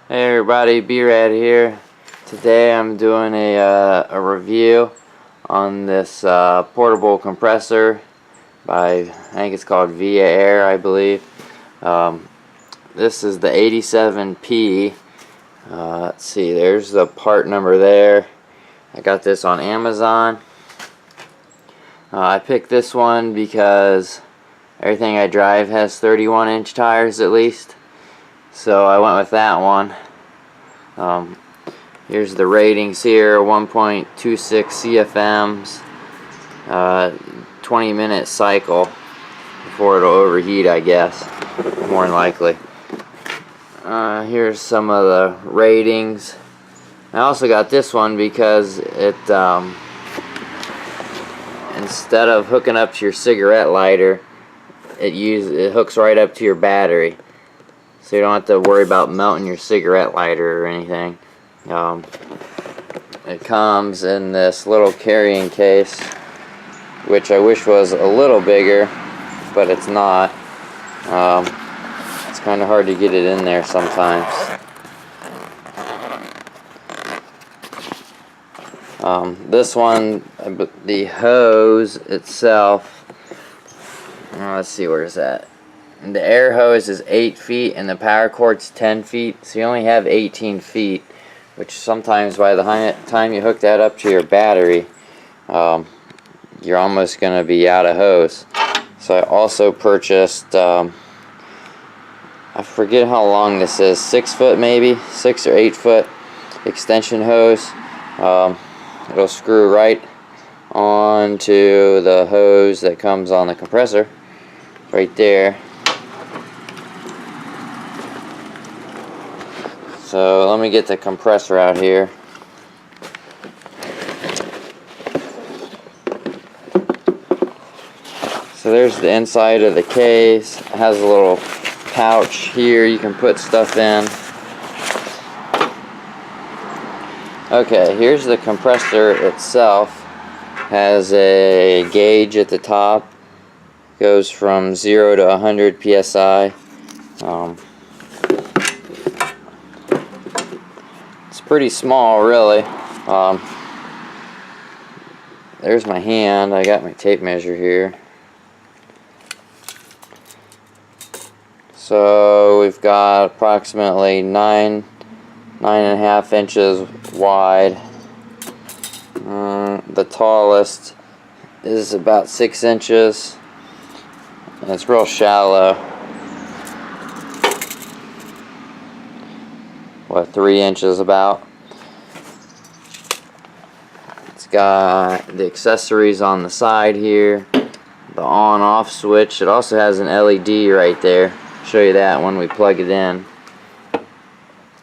Hey everybody, B-rad here. Today I'm doing a review on this portable compressor by, I think it's called Viair, I believe. This is the 87P. Let's see, there's the part number there. I got this on Amazon. I picked this one because everything I drive has 31-inch tires at least. So I went with that one. Here's the ratings here: 1.26 CFMs, 20-minute cycle before it'll overheat, I guess, more than likely. Here's some of the ratings. I also got this one because it instead of hooking up to your cigarette lighter, it hooks right up to your battery. So you don't have to worry about melting your cigarette lighter or anything. It comes in this little carrying case, which I wish was a little bigger, but it's not. It's kind of hard to get it in there sometimes. This one, the hose itself, let's see, where is that? And the air hose is 8 feet and the power cord's 10 feet, so you only have 18 feet, which sometimes by the time you hook that up to your battery, you're almost going to be out of hose. So I also purchased, I forget how long this is, 6 foot maybe, 6 or 8 foot extension hose. It'll screw right onto the hose that comes on the compressor, right there. So let me get the compressor out here. So there's the inside of the case. It has a little pouch here you can put stuff in. Okay, here's the compressor itself. Has a gauge at the top. Goes from 0 to 100 psi. It's pretty small, really. There's my hand. I got my tape measure here. So we've got approximately 9.5 inches wide. The tallest is about 6 inches. And it's real shallow. What, 3 inches about. It's got the accessories on the side here. The on-off switch. It also has an LED right there. I'll show you that when we plug it in.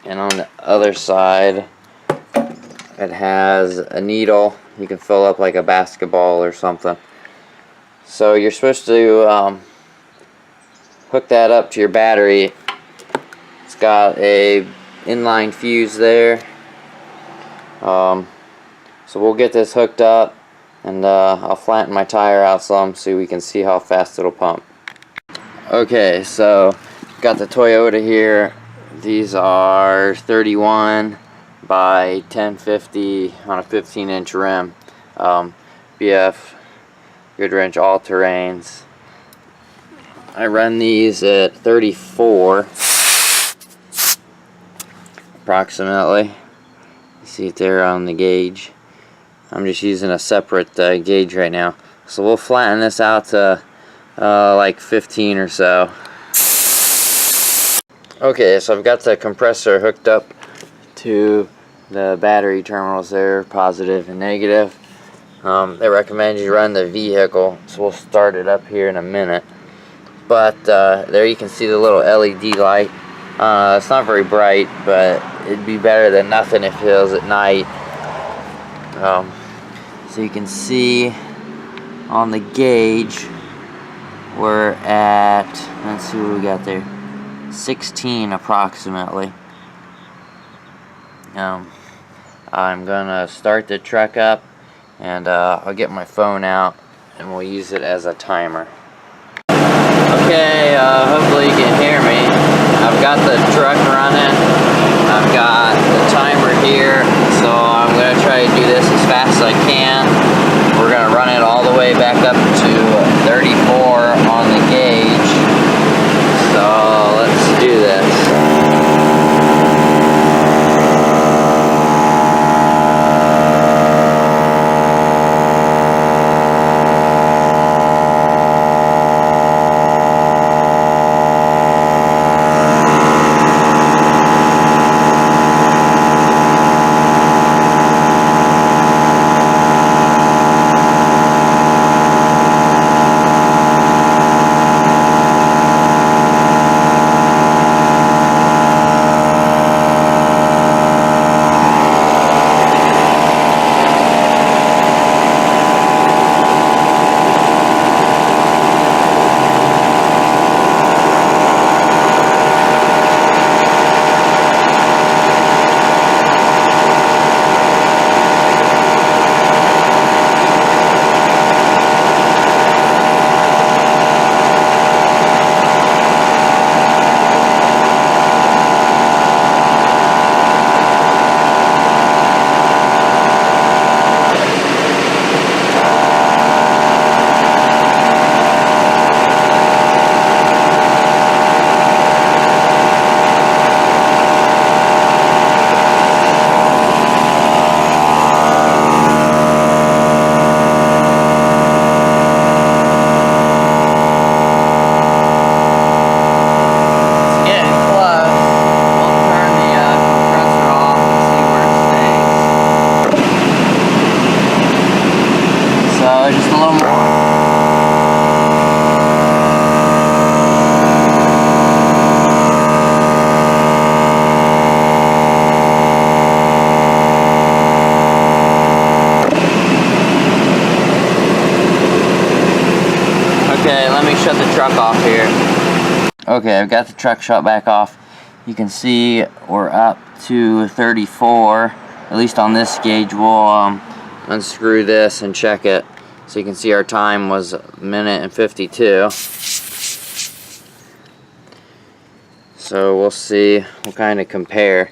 And on the other side, it has a needle. You can fill up like a basketball or something. So you're supposed to hook that up to your battery. It's got a inline fuse there. So we'll get this hooked up, and I'll flatten my tire out some so we can see how fast it'll pump. Okay, so got the Toyota here. These are 31 by 1050 on a 15-inch rim. BF Goodwrench all-terrains. I run these at 34 approximately. You see it there on the gauge. I'm just using a separate gauge right now. So we'll flatten this out to like 15 or so. Okay, so I've got the compressor hooked up to the battery terminals there, positive and negative. They recommend you run the vehicle, so we'll start it up here in a minute. But there you can see the little LED light. It's not very bright, but it'd be better than nothing if it was at night. So you can see on the gauge we're at, let's see what we got there, 16 approximately. I'm gonna start the truck up, and I'll get my phone out and we'll use it as a timer. Okay, hopefully you can hear me. I've got the truck running. the truck off here. Okay, I've got the truck shut back off. You can see we're up to 34, at least on this gauge. We'll unscrew this and check it. So you can see our time was 1:52. So we'll see, we'll kind of compare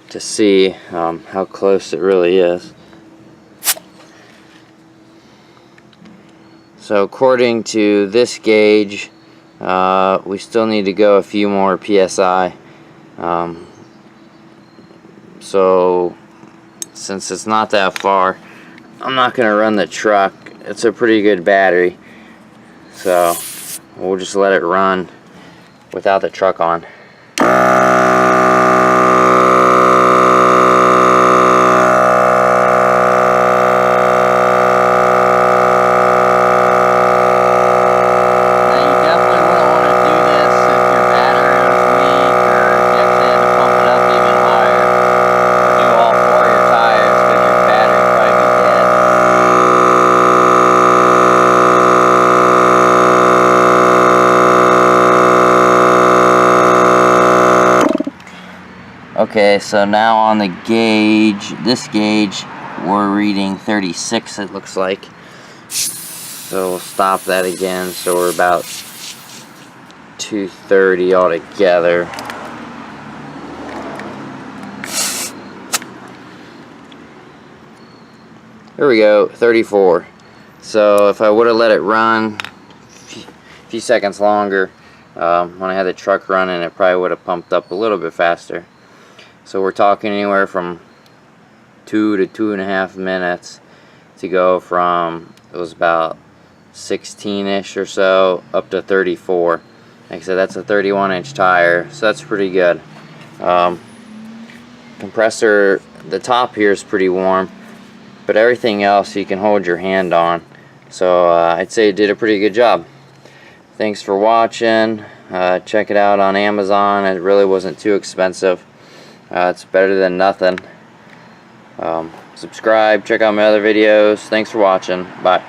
to see how close it really is. So according to this gauge, we still need to go a few more PSI. So since it's not that far, I'm not going to run the truck. It's a pretty good battery, so we'll just let it run without the truck on. Okay, so now on the gauge, this gauge, we're reading 36, it looks like. So we'll stop that again, so we're about 230 altogether. There we go, 34. So if I would have let it run a few seconds longer, when I had the truck running, it probably would have pumped up a little bit faster. So we're talking anywhere from 2 to 2.5 minutes to go from, it was about 16-ish or so, up to 34. Like I said, that's a 31-inch tire, so that's pretty good. Compressor, the top here is pretty warm, but everything else you can hold your hand on. So I'd say it did a pretty good job. Thanks for watching. Check it out on Amazon. It really wasn't too expensive. It's better than nothing. Subscribe, check out my other videos. Thanks for watching. Bye.